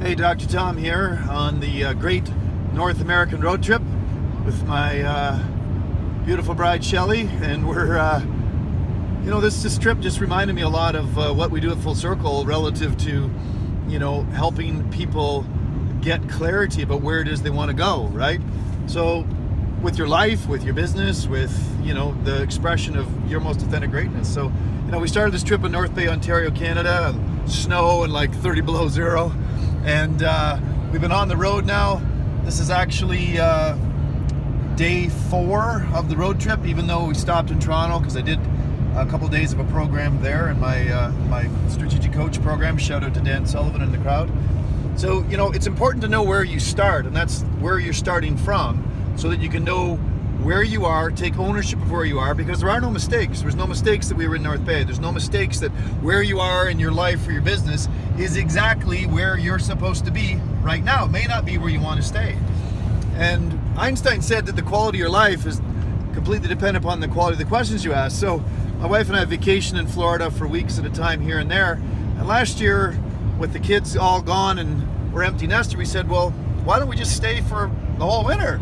Hey, Dr. Tom here on the great North American road trip with my beautiful bride Shelley, and we're this trip just reminded me a lot of what we do at Full Circle relative to helping people get clarity about where it is they want to go, right? So with your life, with your business, with the expression of your most authentic greatness. So we started this trip in North Bay, Ontario, Canada, snow and like 30 below zero, and we've been on the road now. This is actually day 4 of the road trip, even though we stopped in Toronto because I did a couple of days of a program there in my strategic coach program. Shout out to Dan Sullivan in the crowd. So it's important to know where you start, and that's where you're starting from, so that you can know where you are, take ownership of where you are, because there are no mistakes. There's no mistakes that we were in North Bay. There's no mistakes that where you are in your life or your business is exactly where you're supposed to be right now. It may not be where you want to stay. And Einstein said that the quality of your life is completely dependent upon the quality of the questions you ask. So my wife and I vacation in Florida for weeks at a time here and there. And last year, with the kids all gone and we're empty nester, we said, well, why don't we just stay for the whole winter?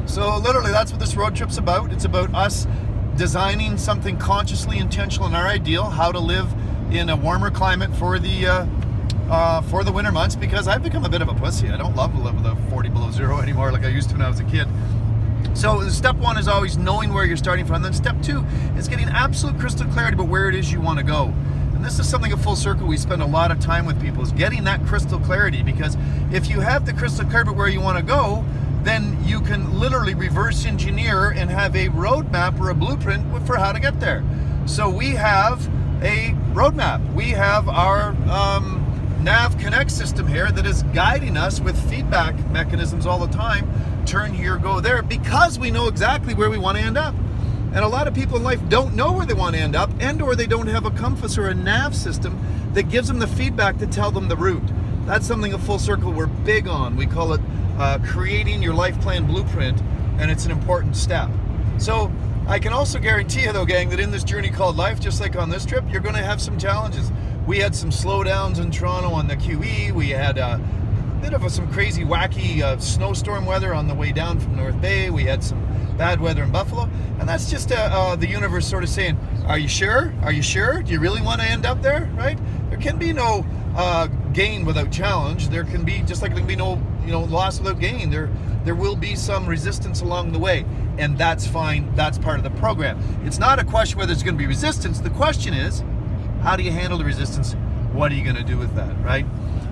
So literally that's what this road trip's about. It's about us designing something consciously intentional in our ideal, how to live in a warmer climate for the winter months, because I've become a bit of a pussy. I don't love to live with a 40 below zero anymore like I used to when I was a kid. So step 1 is always knowing where you're starting from. Then step 2 is getting absolute crystal clarity about where it is you want to go. And this is something at Full Circle we spend a lot of time with people, is getting that crystal clarity, because if you have the crystal clarity about where you want to go, then you can literally reverse engineer and have a roadmap or a blueprint for how to get there. So we have a roadmap. We have our Nav Connect system here that is guiding us with feedback mechanisms all the time. Turn here, go there, because we know exactly where we want to end up. And a lot of people in life don't know where they want to end up, and or they don't have a compass or a nav system that gives them the feedback to tell them the route. That's something at Full Circle we're big on. We call it creating your life plan blueprint, and it's an important step. So I can also guarantee you though, gang, that in this journey called life, just like on this trip, you're going to have some challenges. We had some slowdowns in Toronto on the QE. We had a bit of some crazy wacky snowstorm weather on the way down from North Bay. We had some bad weather in Buffalo, and that's just the universe sort of saying, are you sure? Are you sure? Do you really want to end up there, right? There can be no gain without challenge. There can be, just like there can be no loss without gain. There will be some resistance along the way, and that's fine. That's part of the program. It's not a question whether there's going to be resistance. The question is, how do you handle the resistance? What are you going to do with that, right?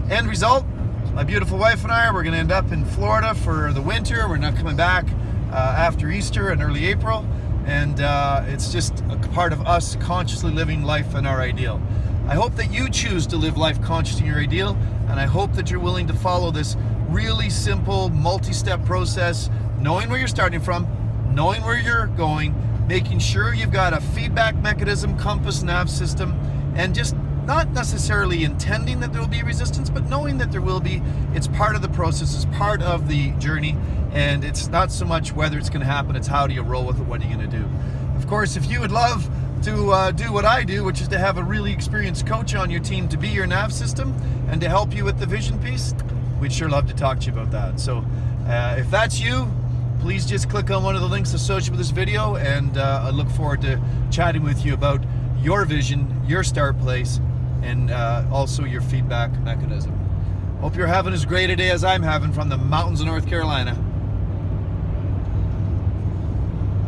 End result, my beautiful wife and I, we're going to end up in Florida for the winter. We're not coming back after Easter in early April, and it's just a part of us consciously living life in our ideal. I hope that you choose to live life conscious in your ideal, and I hope that you're willing to follow this really simple multi-step process, knowing where you're starting from, knowing where you're going, making sure you've got a feedback mechanism, compass, nav system, and just not necessarily intending that there will be resistance, but knowing that there will be. It's part of the process, it's part of the journey, and it's not so much whether it's going to happen, it's how do you roll with it, what are you going to do. Of course, if you would love to do what I do, which is to have a really experienced coach on your team to be your nav system and to help you with the vision piece, we'd sure love to talk to you about that. So if that's you, please just click on one of the links associated with this video, and I look forward to chatting with you about your vision, your start place, and also your feedback mechanism. Hope you're having as great a day as I'm having from the mountains of North Carolina.